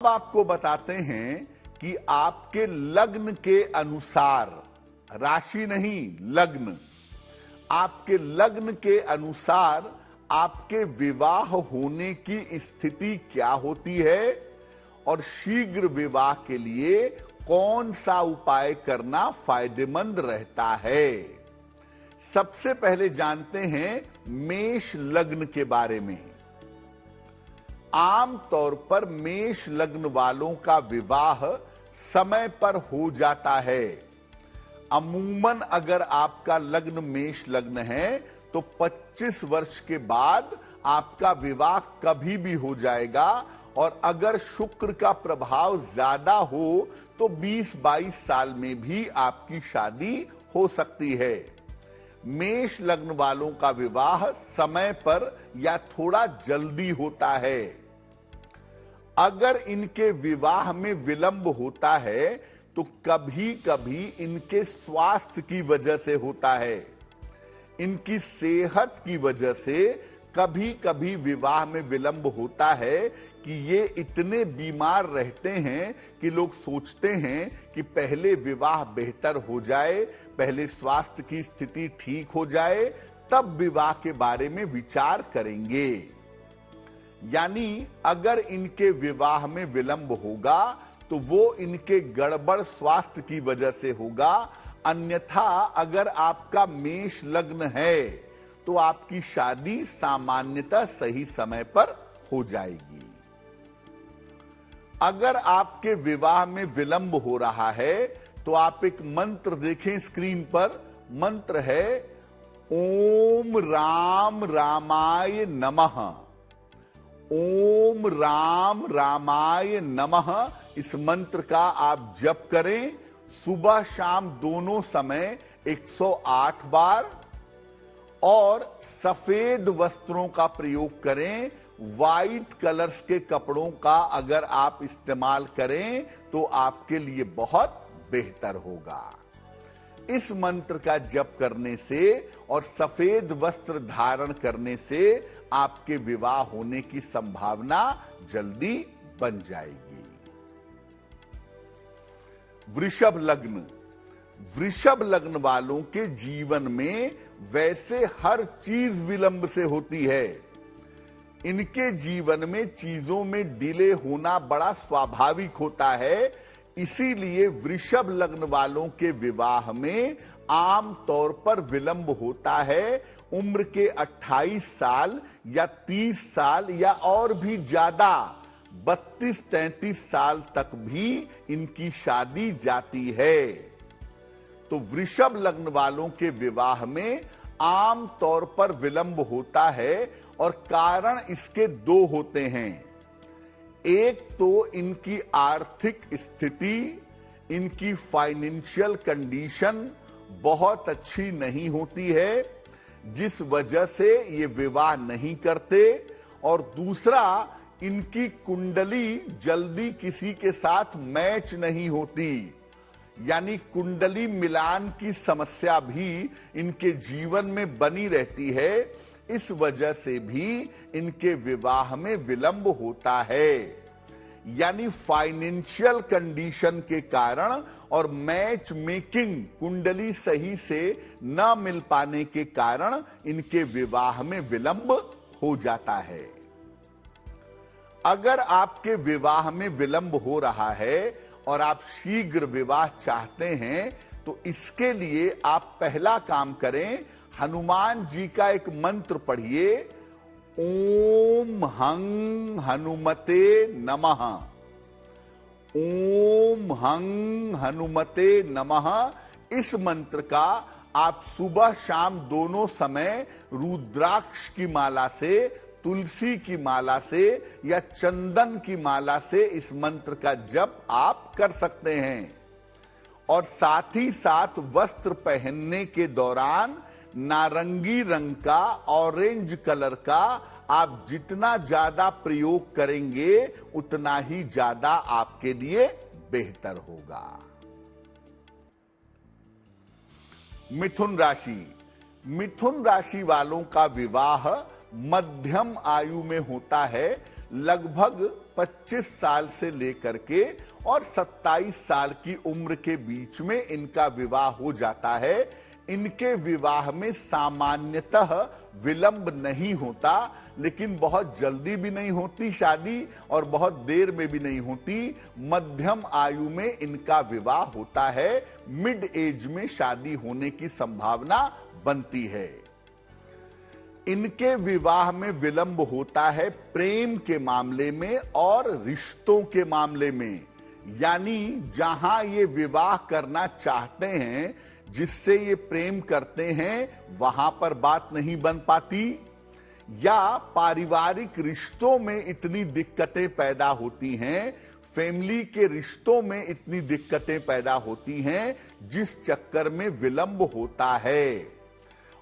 अब आपको बताते हैं कि आपके लग्न के अनुसार, राशि नहीं लग्न, आपके लग्न के अनुसार आपके विवाह होने की स्थिति क्या होती है और शीघ्र विवाह के लिए कौन सा उपाय करना फायदेमंद रहता है। सबसे पहले जानते हैं मेष लग्न के बारे में। आम तौर पर मेष लग्न वालों का विवाह समय पर हो जाता है। अमूमन अगर आपका लग्न मेष लग्न है तो 25 वर्ष के बाद आपका विवाह कभी भी हो जाएगा, और अगर शुक्र का प्रभाव ज्यादा हो तो 20-22 साल में भी आपकी शादी हो सकती है। मेष लग्न वालों का विवाह समय पर या थोड़ा जल्दी होता है। अगर इनके विवाह में विलंब होता है तो कभी कभी इनके स्वास्थ्य की वजह से होता है, इनकी सेहत की वजह से कभी कभी विवाह में विलंब होता है कि ये इतने बीमार रहते हैं कि लोग सोचते हैं कि पहले विवाह बेहतर हो जाए, पहले स्वास्थ्य की स्थिति ठीक हो जाए, तब विवाह के बारे में विचार करेंगे। यानी अगर इनके विवाह में विलंब होगा तो वो इनके गड़बड़ स्वास्थ्य की वजह से होगा। अन्यथा अगर आपका मेष लग्न है तो आपकी शादी सामान्यतः सही समय पर हो जाएगी। अगर आपके विवाह में विलंब हो रहा है तो आप एक मंत्र देखें स्क्रीन पर। मंत्र है ओम राम रामाय नमः। ओम राम रामाय नमः, इस मंत्र का आप जप करें सुबह शाम दोनों समय 108 बार, और सफेद वस्त्रों का प्रयोग करें। व्हाइट कलर्स के कपड़ों का अगर आप इस्तेमाल करें तो आपके लिए बहुत बेहतर होगा। इस मंत्र का जप करने से और सफेद वस्त्र धारण करने से आपके विवाह होने की संभावना जल्दी बन जाएगी। वृषभ लग्न। वृषभ लग्न वालों के जीवन में वैसे हर चीज विलंब से होती है। इनके जीवन में चीजों में डिले होना बड़ा स्वाभाविक होता है। इसीलिए वृषभ लग्न वालों के विवाह में आम तौर पर विलंब होता है। उम्र के 28 साल या 30 साल या और भी ज्यादा 32-33 साल तक भी इनकी शादी जाती है। तो वृषभ लग्न वालों के विवाह में आम तौर पर विलंब होता है और कारण इसके दो होते हैं। एक तो इनकी आर्थिक स्थिति, इनकी फाइनेंशियल कंडीशन बहुत अच्छी नहीं होती है जिस वजह से ये विवाह नहीं करते, और दूसरा इनकी कुंडली जल्दी किसी के साथ मैच नहीं होती। यानी कुंडली मिलान की समस्या भी इनके जीवन में बनी रहती है। इस वजह से भी इनके विवाह में विलंब होता है। यानी फाइनेंशियल कंडीशन के कारण और मैच मेकिंग, कुंडली सही से न मिल पाने के कारण इनके विवाह में विलंब हो जाता है। अगर आपके विवाह में विलंब हो रहा है और आप शीघ्र विवाह चाहते हैं तो इसके लिए आप पहला काम करें, हनुमान जी का एक मंत्र पढ़िए, ओम हं हनुमते नमः। ओम हं हनुमते नमः, इस मंत्र का आप सुबह शाम दोनों समय रुद्राक्ष की माला से, तुलसी की माला से या चंदन की माला से इस मंत्र का जप आप कर सकते हैं। और साथ ही साथ वस्त्र पहनने के दौरान नारंगी रंग का, ऑरेंज कलर का आप जितना ज्यादा प्रयोग करेंगे उतना ही ज्यादा आपके लिए बेहतर होगा। मिथुन राशि। मिथुन राशि वालों का विवाह मध्यम आयु में होता है। लगभग 25 साल से लेकर के और 27 साल की उम्र के बीच में इनका विवाह हो जाता है। इनके विवाह में सामान्यतः विलंब नहीं होता, लेकिन बहुत जल्दी भी नहीं होती शादी और बहुत देर में भी नहीं होती। मध्यम आयु में इनका विवाह होता है। मिड एज में शादी होने की संभावना बनती है। इनके विवाह में विलंब होता है प्रेम के मामले में और रिश्तों के मामले में, यानी जहां ये विवाह करना चाहते हैं, जिससे ये प्रेम करते हैं, वहां पर बात नहीं बन पाती, या पारिवारिक रिश्तों में इतनी दिक्कतें पैदा होती हैं, फैमिली के रिश्तों में इतनी दिक्कतें पैदा होती हैं, जिस चक्कर में विलंब होता है।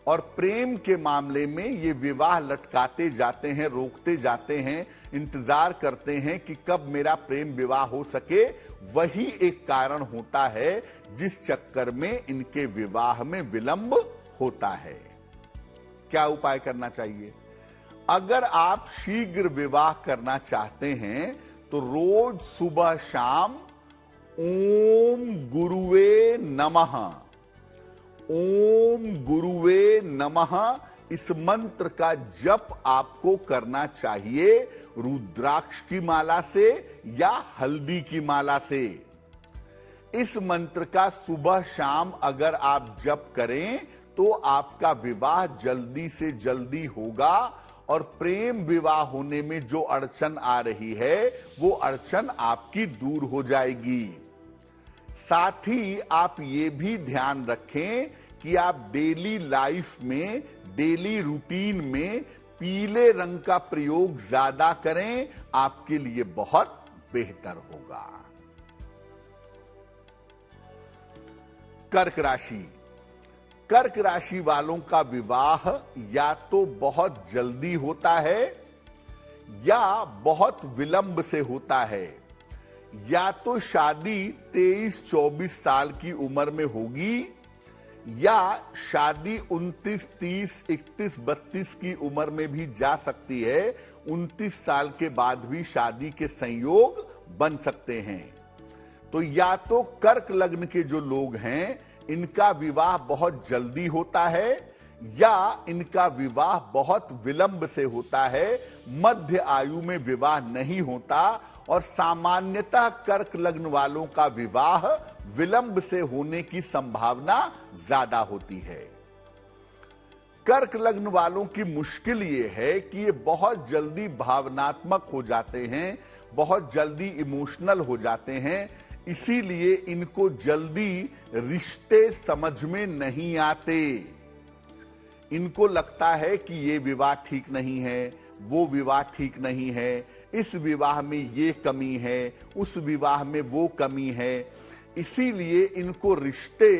और प्रेम के मामले में ये विवाह लटकाते जाते हैं, रोकते जाते हैं, इंतजार करते हैं कि कब मेरा प्रेम विवाह हो सके। वही एक कारण होता है जिस चक्कर में इनके विवाह में विलंब होता है। क्या उपाय करना चाहिए? अगर आप शीघ्र विवाह करना चाहते हैं तो रोज सुबह शाम ओम गुरुवे नमः, ओम गुरुवे नमः इस मंत्र का जप आपको करना चाहिए, रुद्राक्ष की माला से या हल्दी की माला से। इस मंत्र का सुबह शाम अगर आप जप करें तो आपका विवाह जल्दी से जल्दी होगा और प्रेम विवाह होने में जो अड़चन आ रही है वो अड़चन आपकी दूर हो जाएगी। साथ ही आप ये भी ध्यान रखें कि आप डेली लाइफ में, डेली रूटीन में पीले रंग का प्रयोग ज्यादा करें, आपके लिए बहुत बेहतर होगा। कर्क राशि। कर्क राशि वालों का विवाह या तो बहुत जल्दी होता है या बहुत विलंब से होता है। या तो शादी 23-24 साल की उम्र में होगी या शादी 29, 30, 31, 32 की उम्र में भी जा सकती है। 29 साल के बाद भी शादी के संयोग बन सकते हैं। तो या तो कर्क लग्न के जो लोग हैं इनका विवाह बहुत जल्दी होता है या इनका विवाह बहुत विलंब से होता है, मध्य आयु में विवाह नहीं होता। और सामान्यतः कर्क लग्न वालों का विवाह विलंब से होने की संभावना ज्यादा होती है। कर्क लग्न वालों की मुश्किल ये है कि ये बहुत जल्दी भावनात्मक हो जाते हैं, बहुत जल्दी इमोशनल हो जाते हैं, इसीलिए इनको जल्दी रिश्ते समझ में नहीं आते। इनको लगता है कि ये विवाह ठीक नहीं है, वो विवाह ठीक नहीं है, इस विवाह में ये कमी है, उस विवाह में वो कमी है। इसीलिए इनको रिश्ते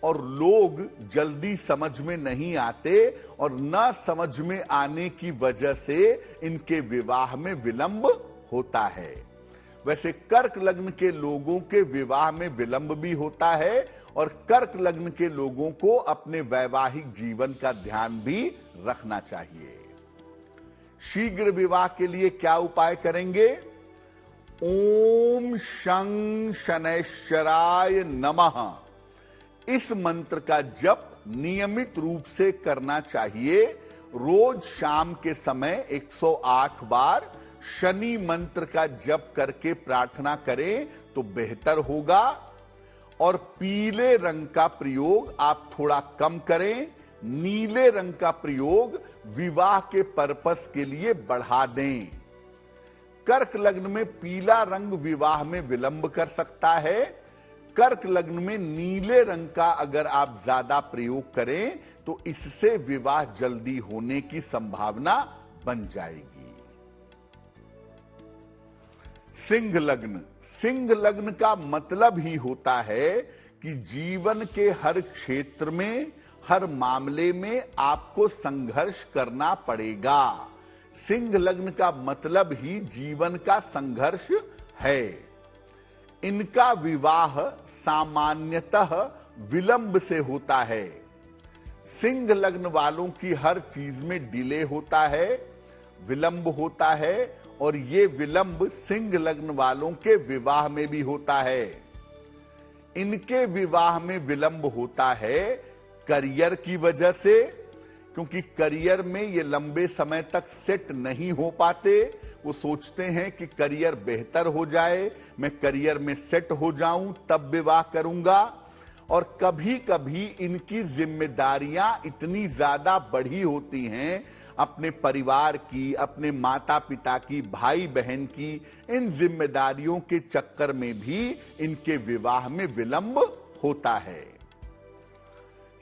और लोग जल्दी समझ में नहीं आते और न समझ में आने की वजह से इनके विवाह में विलंब होता है। वैसे कर्क लग्न के लोगों के विवाह में विलंब भी होता है और कर्क लग्न के लोगों को अपने वैवाहिक जीवन का ध्यान भी रखना चाहिए। शीघ्र विवाह के लिए क्या उपाय करेंगे? ओम शं शनैश्चराय नमः इस मंत्र का जप नियमित रूप से करना चाहिए। रोज शाम के समय 108 बार शनि मंत्र का जप करके प्रार्थना करें तो बेहतर होगा। और पीले रंग का प्रयोग आप थोड़ा कम करें, नीले रंग का प्रयोग विवाह के पर्पस के लिए बढ़ा दें। कर्क लग्न में पीला रंग विवाह में विलंब कर सकता है। कर्क लग्न में नीले रंग का अगर आप ज्यादा प्रयोग करें तो इससे विवाह जल्दी होने की संभावना बन जाएगी। सिंह लग्न। सिंह लग्न का मतलब ही होता है कि जीवन के हर क्षेत्र में, हर मामले में आपको संघर्ष करना पड़ेगा। सिंह लग्न का मतलब ही जीवन का संघर्ष है। इनका विवाह सामान्यतः विलंब से होता है। सिंह लग्न वालों की हर चीज में डिले होता है, विलंब होता है और ये विलंब सिंह लग्न वालों के विवाह में भी होता है। इनके विवाह में विलंब होता है करियर की वजह से, क्योंकि करियर में ये लंबे समय तक सेट नहीं हो पाते। वो सोचते हैं कि करियर बेहतर हो जाए, मैं करियर में सेट हो जाऊं तब विवाह करूंगा। और कभी कभी इनकी जिम्मेदारियां इतनी ज्यादा बढ़ी होती हैं, अपने परिवार की, अपने माता पिता की, भाई बहन की, इन जिम्मेदारियों के चक्कर में भी इनके विवाह में विलंब होता है।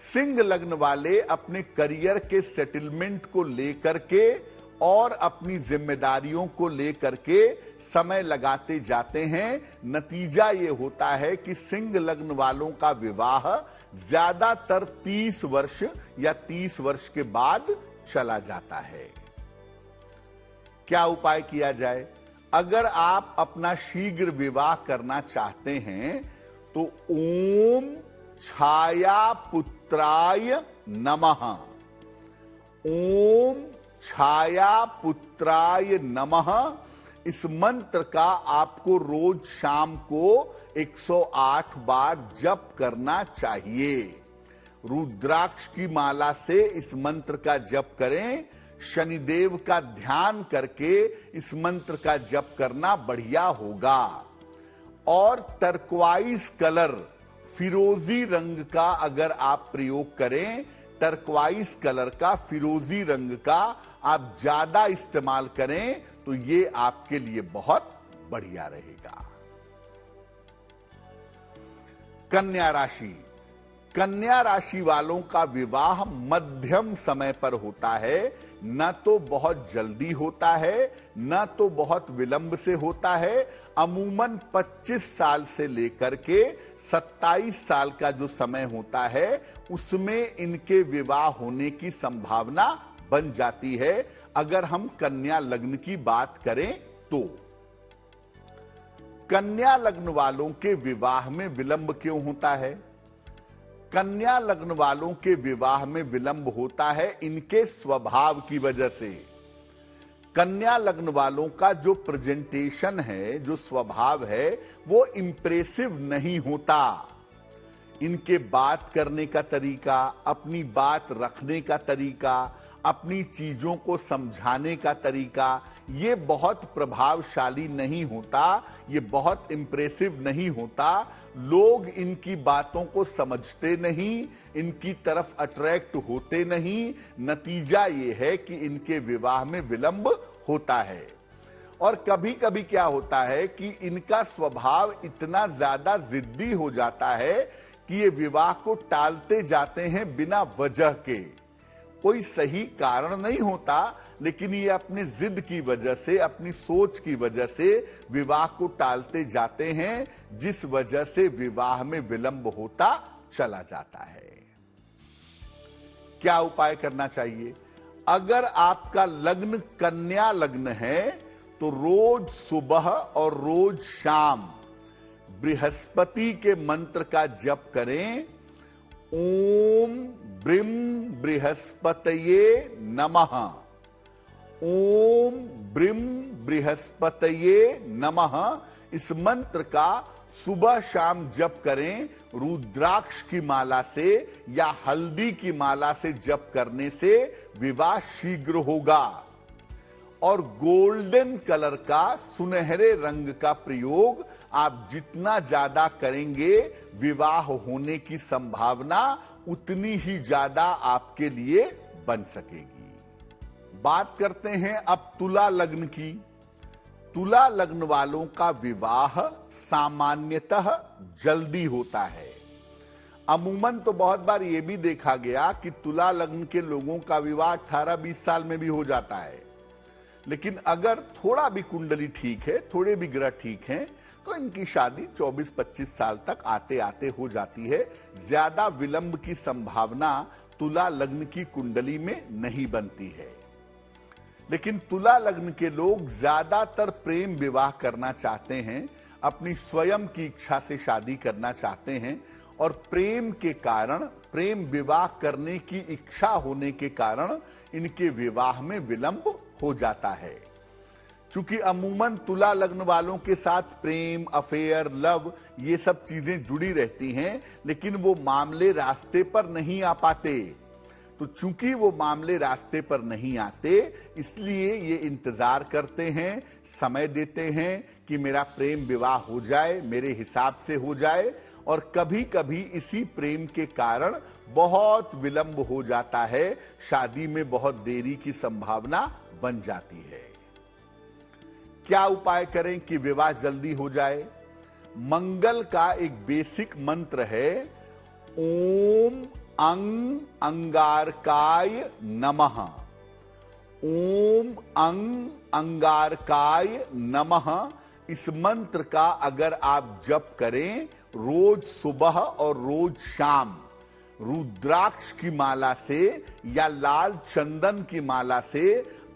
सिंह लग्न वाले अपने करियर के सेटलमेंट को लेकर के और अपनी जिम्मेदारियों को लेकर के समय लगाते जाते हैं। नतीजा ये होता है कि सिंह लग्न वालों का विवाह ज्यादातर 30 वर्ष या 30 वर्ष के बाद चला जाता है। क्या उपाय किया जाए? अगर आप अपना शीघ्र विवाह करना चाहते हैं तो ओम छाया पुत्राय नमः, ओम छाया पुत्राय नमः, इस मंत्र का आपको रोज शाम को 108 बार जप करना चाहिए। रुद्राक्ष की माला से इस मंत्र का जप करें। शनिदेव का ध्यान करके इस मंत्र का जप करना बढ़िया होगा। और टर्क्वाइज कलर, फिरोजी रंग का अगर आप प्रयोग करें, टर्क्वाइज कलर का, फिरोजी रंग का आप ज्यादा इस्तेमाल करें तो ये आपके लिए बहुत बढ़िया रहेगा। कन्या राशि, कन्या राशि वालों का विवाह मध्यम समय पर होता है। न तो बहुत जल्दी होता है, न तो बहुत विलंब से होता है। अमूमन 25 साल से लेकर के 27 साल का जो समय होता है उसमें इनके विवाह होने की संभावना बन जाती है। अगर हम कन्या लग्न की बात करें तो कन्या लग्न वालों के विवाह में विलंब क्यों होता है? कन्या लग्न वालों के विवाह में विलंब होता है इनके स्वभाव की वजह से। कन्या लग्न वालों का जो प्रेजेंटेशन है, जो स्वभाव है, वो इंप्रेसिव नहीं होता। इनके बात करने का तरीका, अपनी बात रखने का तरीका, अपनी चीजों को समझाने का तरीका, ये बहुत प्रभावशाली नहीं होता, ये बहुत इंप्रेसिव नहीं होता। लोग इनकी बातों को समझते नहीं, इनकी तरफ अट्रैक्ट होते नहीं। नतीजा ये है कि इनके विवाह में विलंब होता है। और कभी कभी क्या होता है कि इनका स्वभाव इतना ज्यादा जिद्दी हो जाता है कि ये विवाह को टालते जाते हैं बिना वजह के। कोई सही कारण नहीं होता, लेकिन ये अपने जिद की वजह से, अपनी सोच की वजह से विवाह को टालते जाते हैं, जिस वजह से विवाह में विलंब होता चला जाता है। क्या उपाय करना चाहिए? अगर आपका लग्न कन्या लग्न है तो रोज सुबह और रोज शाम बृहस्पति के मंत्र का जप करें। ओम ब्रीम बृहस्पतये नमः, ओम ब्रीम बृहस्पतये नमः, इस मंत्र का सुबह शाम जप करें। रुद्राक्ष की माला से या हल्दी की माला से जप करने से विवाह शीघ्र होगा। और गोल्डन कलर का, सुनहरे रंग का प्रयोग आप जितना ज्यादा करेंगे, विवाह होने की संभावना उतनी ही ज्यादा आपके लिए बन सकेगी। बात करते हैं अब तुला लग्न की। तुला लग्न वालों का विवाह सामान्यतः जल्दी होता है। अमूमन तो बहुत बार यह भी देखा गया कि तुला लग्न के लोगों का विवाह 18-20 साल में भी हो जाता है। लेकिन अगर थोड़ा भी कुंडली ठीक है, थोड़े भी ग्रह ठीक हैं, तो इनकी शादी 24-25 साल तक आते आते हो जाती है। ज्यादा विलंब की संभावना तुला लग्न की कुंडली में नहीं बनती है। लेकिन तुला लग्न के लोग ज्यादातर प्रेम विवाह करना चाहते हैं, अपनी स्वयं की इच्छा से शादी करना चाहते हैं, और प्रेम के कारण, प्रेम विवाह करने की इच्छा होने के कारण इनके विवाह में विलंब हो जाता है। चूंकि अमूमन तुला लग्न वालों के साथ प्रेम, अफेयर, लव ये सब चीजें जुड़ी रहती हैं, लेकिन वो मामले रास्ते पर नहीं आ पाते। तो चूंकि वो मामले रास्ते पर नहीं आते, इसलिए ये इंतजार करते हैं, समय देते हैं कि मेरा प्रेम विवाह हो जाए, मेरे हिसाब से हो जाए, और कभी कभी इसी प्रेम के कारण बहुत विलंब हो जाता है, शादी में बहुत देरी की संभावना बन जाती है। क्या उपाय करें कि विवाह जल्दी हो जाए? मंगल का एक बेसिक मंत्र है, ओम अंग अंगारकाय नमः। ओम अंग अंगारकाय नमः, इस मंत्र का अगर आप जप करें रोज सुबह और रोज शाम, रुद्राक्ष की माला से या लाल चंदन की माला से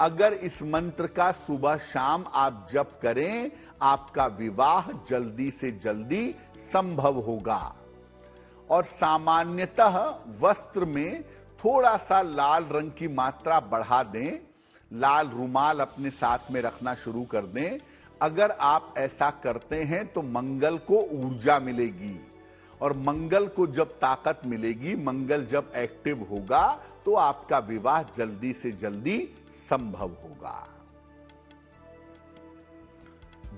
अगर इस मंत्र का सुबह शाम आप जप करें, आपका विवाह जल्दी से जल्दी संभव होगा। और सामान्यतः वस्त्र में थोड़ा सा लाल रंग की मात्रा बढ़ा दें, लाल रुमाल अपने साथ में रखना शुरू कर दें। अगर आप ऐसा करते हैं तो मंगल को ऊर्जा मिलेगी, और मंगल को जब ताकत मिलेगी, मंगल जब एक्टिव होगा, तो आपका विवाह जल्दी से जल्दी संभव होगा।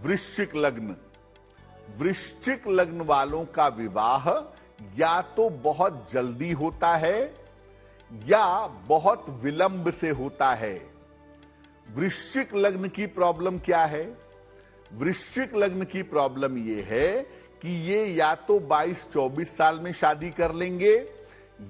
वृश्चिक लग्न, वृश्चिक लग्न वालों का विवाह या तो बहुत जल्दी होता है या बहुत विलंब से होता है। वृश्चिक लग्न की प्रॉब्लम क्या है? वृश्चिक लग्न की प्रॉब्लम यह है कि ये या तो 22-24 साल में शादी कर लेंगे,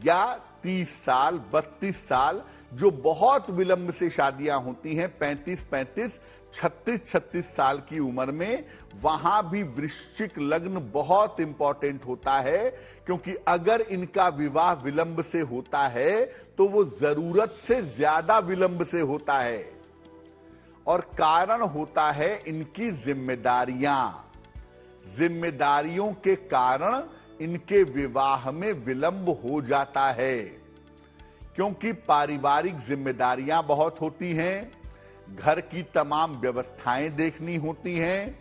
या 30 साल, 32 साल, जो बहुत विलंब से शादियां होती हैं 35-35, 36-36 साल की उम्र में, वहां भी वृश्चिक लग्न बहुत इंपॉर्टेंट होता है। क्योंकि अगर इनका विवाह विलंब से होता है तो वो जरूरत से ज्यादा विलंब से होता है, और कारण होता है इनकी जिम्मेदारियां। जिम्मेदारियों के कारण इनके विवाह में विलंब हो जाता है, क्योंकि पारिवारिक जिम्मेदारियां बहुत होती हैं, घर की तमाम व्यवस्थाएं देखनी होती हैं,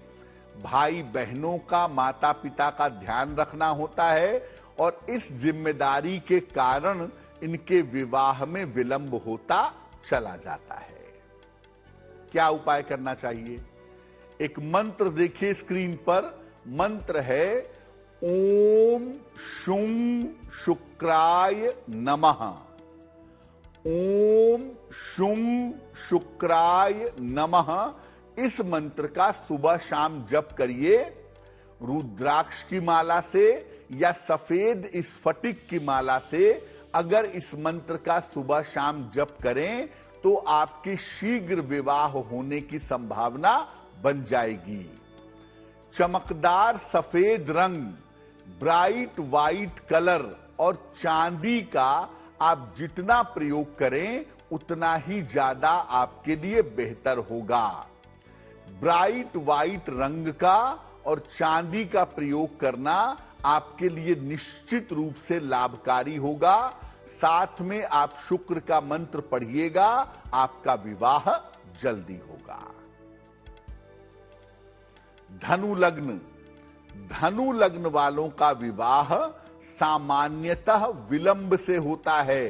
भाई बहनों का, माता पिता का ध्यान रखना होता है, और इस जिम्मेदारी के कारण इनके विवाह में विलंब होता चला जाता है। क्या उपाय करना चाहिए? एक मंत्र देखिए स्क्रीन पर, मंत्र है ओम शुं शुक्राय नमः। ओम शुं शुक्राय नमः, इस मंत्र का सुबह शाम जप करिए, रुद्राक्ष की माला से या सफेद स्फटिक की माला से। अगर इस मंत्र का सुबह शाम जप करें तो आपके शीघ्र विवाह होने की संभावना बन जाएगी। चमकदार सफेद रंग, ब्राइट वाइट कलर और चांदी का आप जितना प्रयोग करें उतना ही ज्यादा आपके लिए बेहतर होगा। ब्राइट वाइट रंग का और चांदी का प्रयोग करना आपके लिए निश्चित रूप से लाभकारी होगा। साथ में आप शुक्र का मंत्र पढ़िएगा, आपका विवाह जल्दी होगा। धनु लग्न, धनु लग्न वालों का विवाह सामान्यतः विलंब से होता है।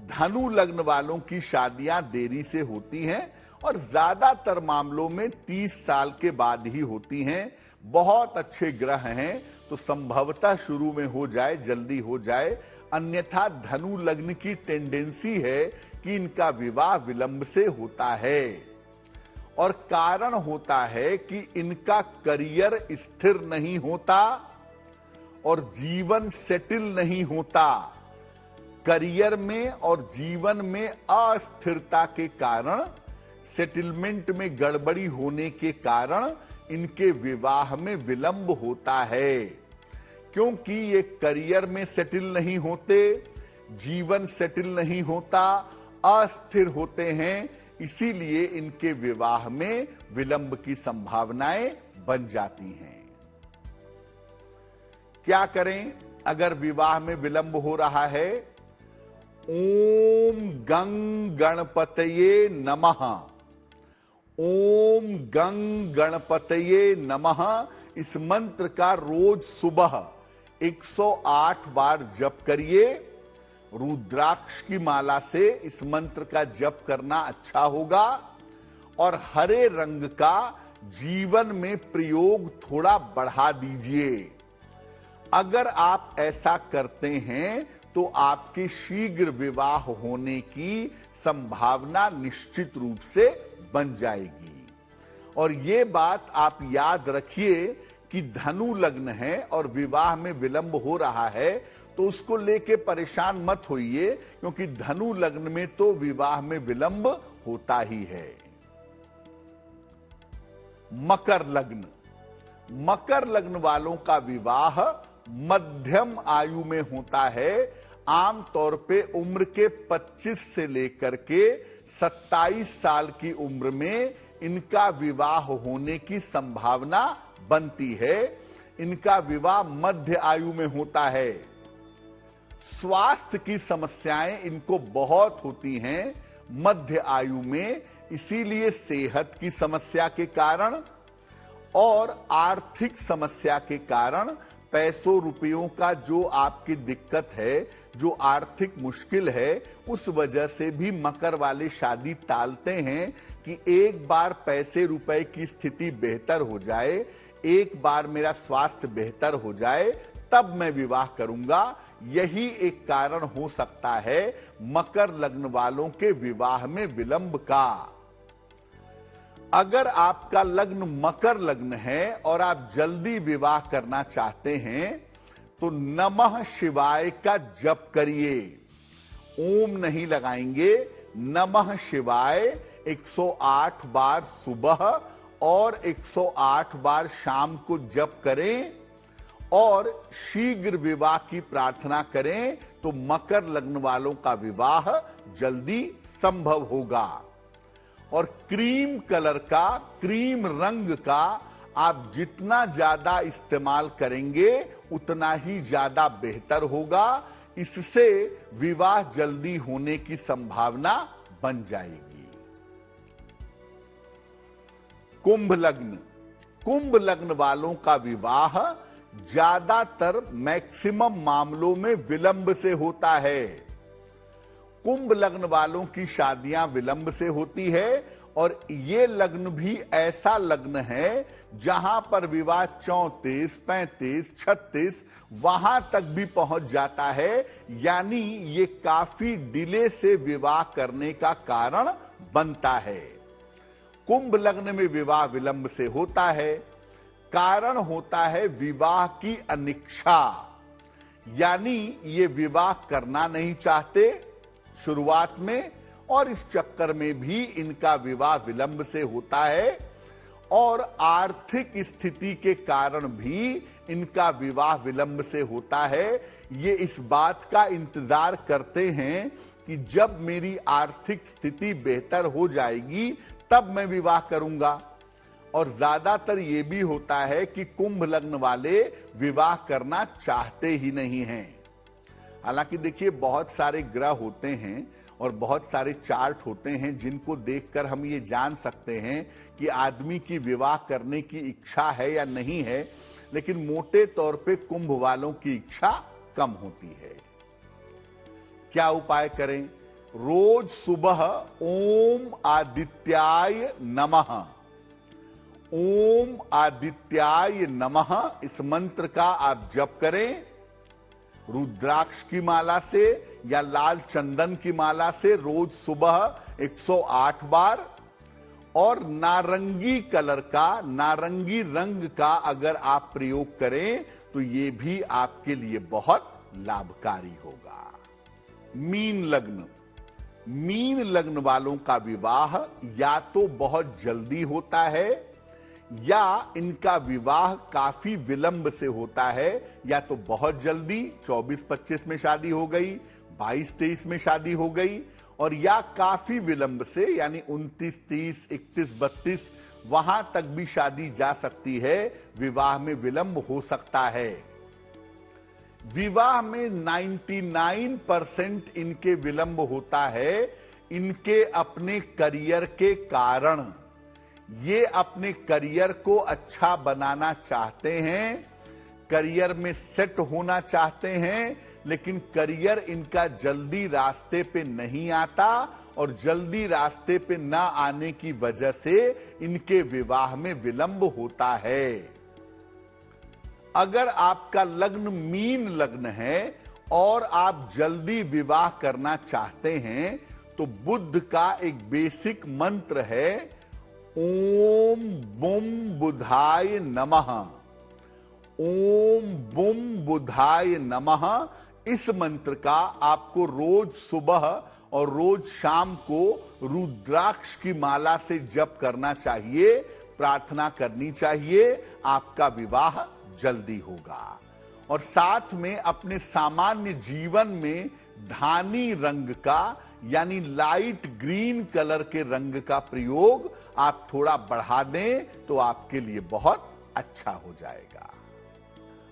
धनु लग्न वालों की शादियां देरी से होती हैं और ज्यादातर मामलों में 30 साल के बाद ही होती हैं। बहुत अच्छे ग्रह हैं तो संभवतः शुरू में हो जाए, जल्दी हो जाए। अन्यथा धनु लग्न की टेंडेंसी है कि इनका विवाह विलंब से होता है, और कारण होता है कि इनका करियर स्थिर नहीं होता और जीवन सेटल नहीं होता। करियर में और जीवन में अस्थिरता के कारण, सेटलमेंट में गड़बड़ी होने के कारण इनके विवाह में विलंब होता है। क्योंकि ये करियर में सेटल नहीं होते, जीवन सेटल नहीं होता, अस्थिर होते हैं, इसीलिए इनके विवाह में विलंब की संभावनाएं बन जाती हैं। क्या करें अगर विवाह में विलंब हो रहा है? ओम गंग गणपतये नमः। ओम गंग गणपतये नमः, इस मंत्र का रोज सुबह 108 बार जप करिए। रुद्राक्ष की माला से इस मंत्र का जप करना अच्छा होगा। और हरे रंग का जीवन में प्रयोग थोड़ा बढ़ा दीजिए। अगर आप ऐसा करते हैं तो आपके शीघ्र विवाह होने की संभावना निश्चित रूप से बन जाएगी। और ये बात आप याद रखिए कि धनु लग्न है और विवाह में विलंब हो रहा है, तो उसको लेके परेशान मत होइए, क्योंकि धनु लग्न में तो विवाह में विलंब होता ही है। मकर लग्न, मकर लग्न वालों का विवाह मध्यम आयु में होता है। आमतौर पे उम्र के 25 से लेकर के 27 साल की उम्र में इनका विवाह होने की संभावना बनती है। इनका विवाह मध्य आयु में होता है। स्वास्थ्य की समस्याएं इनको बहुत होती हैं मध्य आयु में, इसीलिए सेहत की समस्या के कारण और आर्थिक समस्या के कारण पैसों रुपयों का जो आपकी दिक्कत है, जो आर्थिक मुश्किल है, उस वजह से भी मकर वाले शादी टालते हैं कि एक बार पैसे रुपए की स्थिति बेहतर हो जाए, एक बार मेरा स्वास्थ्य बेहतर हो जाए, तब मैं विवाह करूंगा। यही एक कारण हो सकता है मकर लग्न वालों के विवाह में विलंब का। अगर आपका लग्न मकर लग्न है और आप जल्दी विवाह करना चाहते हैं तो नमः शिवाय का जप करिए। ओम नहीं लगाएंगे, नमः शिवाय 108 बार सुबह और 108 बार शाम को जप करें और शीघ्र विवाह की प्रार्थना करें, तो मकर लग्न वालों का विवाह जल्दी संभव होगा। और क्रीम कलर का, क्रीम रंग का आप जितना ज्यादा इस्तेमाल करेंगे उतना ही ज्यादा बेहतर होगा। इससे विवाह जल्दी होने की संभावना बन जाएगी। कुंभ लग्न, कुंभ लग्न वालों का विवाह ज्यादातर मैक्सिमम मामलों में विलंब से होता है। कुंभ लग्न वालों की शादियां विलंब से होती है और ये लग्न भी ऐसा लग्न है जहां पर विवाह 34, 35, 36 वहां तक भी पहुंच जाता है। यानी ये काफी डिले से विवाह करने का कारण बनता है। कुंभ लग्न में विवाह विलंब से होता है, कारण होता है विवाह की अनिच्छा, यानी ये विवाह करना नहीं चाहते शुरुआत में, और इस चक्कर में भी इनका विवाह विलंब से होता है। और आर्थिक स्थिति के कारण भी इनका विवाह विलंब से होता है। ये इस बात का इंतजार करते हैं कि जब मेरी आर्थिक स्थिति बेहतर हो जाएगी तब मैं विवाह करूंगा। और ज्यादातर ये भी होता है कि कुंभ लग्न वाले विवाह करना चाहते ही नहीं हैं। हालांकि देखिए, बहुत सारे ग्रह होते हैं और बहुत सारे चार्ट होते हैं जिनको देखकर हम ये जान सकते हैं कि आदमी की विवाह करने की इच्छा है या नहीं है, लेकिन मोटे तौर पे कुंभ वालों की इच्छा कम होती है। क्या उपाय करें? रोज सुबह ओम आदित्याय नमः, ओम आदित्याय नमः इस मंत्र का आप जप करें। रुद्राक्ष की माला से या लाल चंदन की माला से रोज सुबह 108 बार। और नारंगी कलर का, नारंगी रंग का अगर आप प्रयोग करें तो ये भी आपके लिए बहुत लाभकारी होगा। मीन लग्न, मीन लग्न वालों का विवाह या तो बहुत जल्दी होता है या इनका विवाह काफी विलंब से होता है। या तो बहुत जल्दी 24-25 में शादी हो गई, 22-23 में शादी हो गई, और या काफी विलंब से यानी 29-30, 31-32 वहां तक भी शादी जा सकती है। विवाह में विलंब हो सकता है। विवाह में 99% इनके विलंब होता है इनके अपने करियर के कारण। ये अपने करियर को अच्छा बनाना चाहते हैं, करियर में सेट होना चाहते हैं, लेकिन करियर इनका जल्दी रास्ते पे नहीं आता और जल्दी रास्ते पे ना आने की वजह से इनके विवाह में विलंब होता है। अगर आपका लग्न मीन लग्न है और आप जल्दी विवाह करना चाहते हैं तो बुध का एक बेसिक मंत्र है, ओम बुम बुधाय नमः। ओम बुम बुधाय नमः, इस मंत्र का आपको रोज सुबह और रोज शाम को रुद्राक्ष की माला से जप करना चाहिए, प्रार्थना करनी चाहिए, आपका विवाह जल्दी होगा। और साथ में अपने सामान्य जीवन में धानी रंग का यानी लाइट ग्रीन कलर के रंग का प्रयोग आप थोड़ा बढ़ा दें तो आपके लिए बहुत अच्छा हो जाएगा।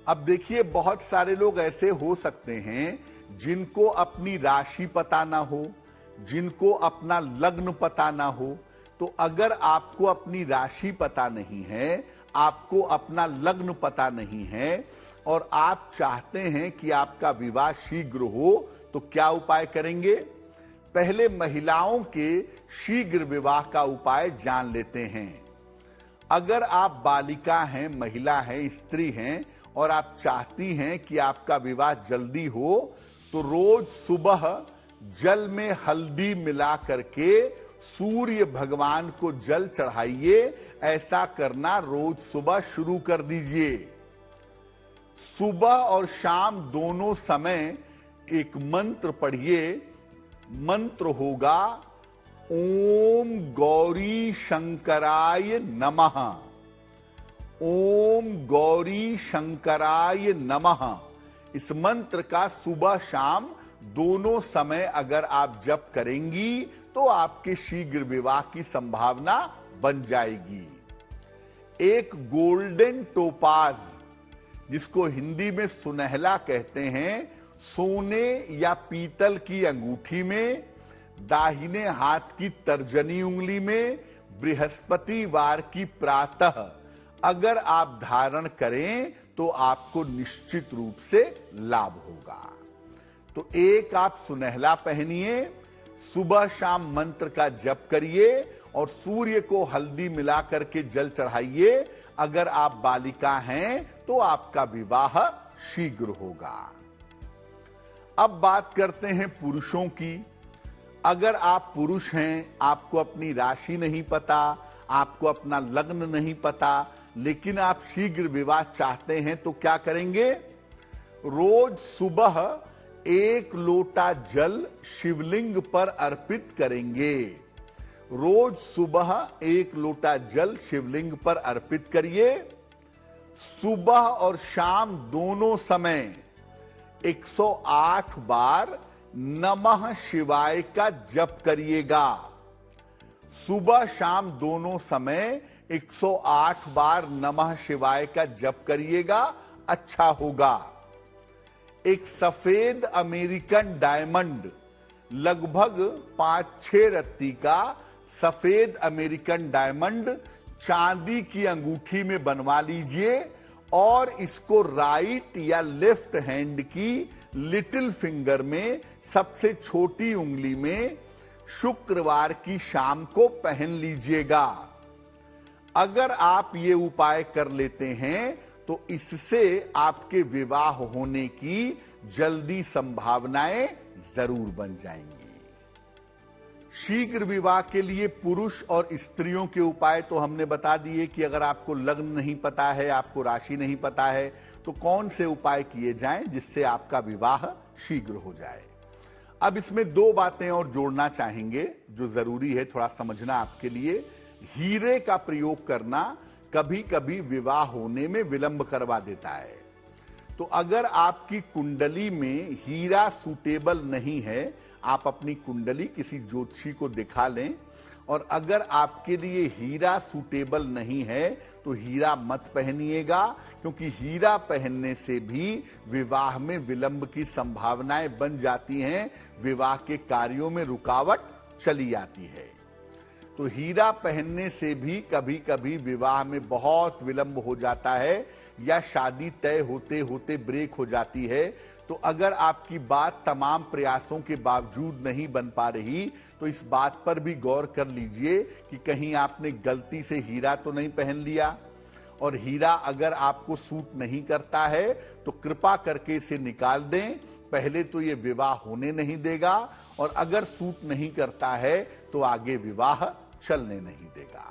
अब देखिए, बहुत सारे लोग ऐसे हो सकते हैं जिनको अपनी राशि पता ना हो, जिनको अपना लग्न पता ना हो। तो अगर आपको अपनी राशि पता नहीं है, आपको अपना लग्न पता नहीं है और आप चाहते हैं कि आपका विवाह शीघ्र हो, तो क्या उपाय करेंगे? पहले महिलाओं के शीघ्र विवाह का उपाय जान लेते हैं। अगर आप बालिका हैं, महिला हैं, स्त्री हैं और आप चाहती हैं कि आपका विवाह जल्दी हो, तो रोज सुबह जल में हल्दी मिला करके सूर्य भगवान को जल चढ़ाइए। ऐसा करना रोज सुबह शुरू कर दीजिए। सुबह और शाम दोनों समय एक मंत्र पढ़िए। मंत्र होगा, ओम गौरी शंकराय नमः। ओम गौरी शंकराय नमः। इस मंत्र का सुबह शाम दोनों समय अगर आप जप करेंगी तो आपके शीघ्र विवाह की संभावना बन जाएगी। एक गोल्डन टोपाज, जिसको हिंदी में सुनहला कहते हैं, सोने या पीतल की अंगूठी में, दाहिने हाथ की तर्जनी उंगली में, बृहस्पतिवार की प्रातः अगर आप धारण करें तो आपको निश्चित रूप से लाभ होगा। तो एक आप सुनहला पहनिए, सुबह शाम मंत्र का जप करिए और सूर्य को हल्दी मिला करके जल चढ़ाइए। अगर आप बालिका हैं तो आपका विवाह शीघ्र होगा। अब बात करते हैं पुरुषों की। अगर आप पुरुष हैं, आपको अपनी राशि नहीं पता, आपको अपना लग्न नहीं पता, लेकिन आप शीघ्र विवाह चाहते हैं, तो क्या करेंगे? रोज सुबह 1 लोटा जल शिवलिंग पर अर्पित करेंगे। रोज सुबह 1 लोटा जल शिवलिंग पर अर्पित करिए। सुबह और शाम दोनों समय 108 बार नमः शिवाय का जप करिएगा। सुबह शाम दोनों समय 108 बार नमः शिवाय का जप करिएगा, अच्छा होगा। एक सफेद अमेरिकन डायमंड, लगभग 5-6 रत्ती का सफेद अमेरिकन डायमंड चांदी की अंगूठी में बनवा लीजिए और इसको राइट या लेफ्ट हैंड की लिटिल फिंगर में, सबसे छोटी उंगली में, शुक्रवार की शाम को पहन लीजिएगा। अगर आप ये उपाय कर लेते हैं तो इससे आपके विवाह होने की जल्दी संभावनाएं जरूर बन जाएंगी। शीघ्र विवाह के लिए पुरुष और स्त्रियों के उपाय तो हमने बता दिए कि अगर आपको लग्न नहीं पता है, आपको राशि नहीं पता है, तो कौन से उपाय किए जाएं जिससे आपका विवाह शीघ्र हो जाए। अब इसमें 2 बातें और जोड़ना चाहेंगे जो जरूरी है थोड़ा समझना आपके लिए। हीरे का प्रयोग करना कभी कभी विवाह होने में विलंब करवा देता है। तो अगर आपकी कुंडली में हीरा सूटेबल नहीं है, आप अपनी कुंडली किसी ज्योतिषी को दिखा लें। और अगर आपके लिए हीरा सूटेबल नहीं है तो हीरा मत पहनिएगा, क्योंकि हीरा पहनने से भी विवाह में विलंब की संभावनाएं बन जाती हैं, विवाह के कार्यों में रुकावट चली आती है। तो तो हीरा पहनने से भी कभी कभी विवाह में बहुत विलंब हो जाता है या शादी तय होते होते ब्रेक हो जाती है। तो अगर आपकी बात तमाम प्रयासों के बावजूद नहीं बन पा रही तो इस बात पर भी गौर कर लीजिए कि कहीं आपने गलती से हीरा तो नहीं पहन लिया। और हीरा अगर आपको सूट नहीं करता है तो कृपा करके इसे निकाल दें। पहले तो ये विवाह होने नहीं देगा और अगर सूट नहीं करता है तो आगे विवाह चलने नहीं देगा।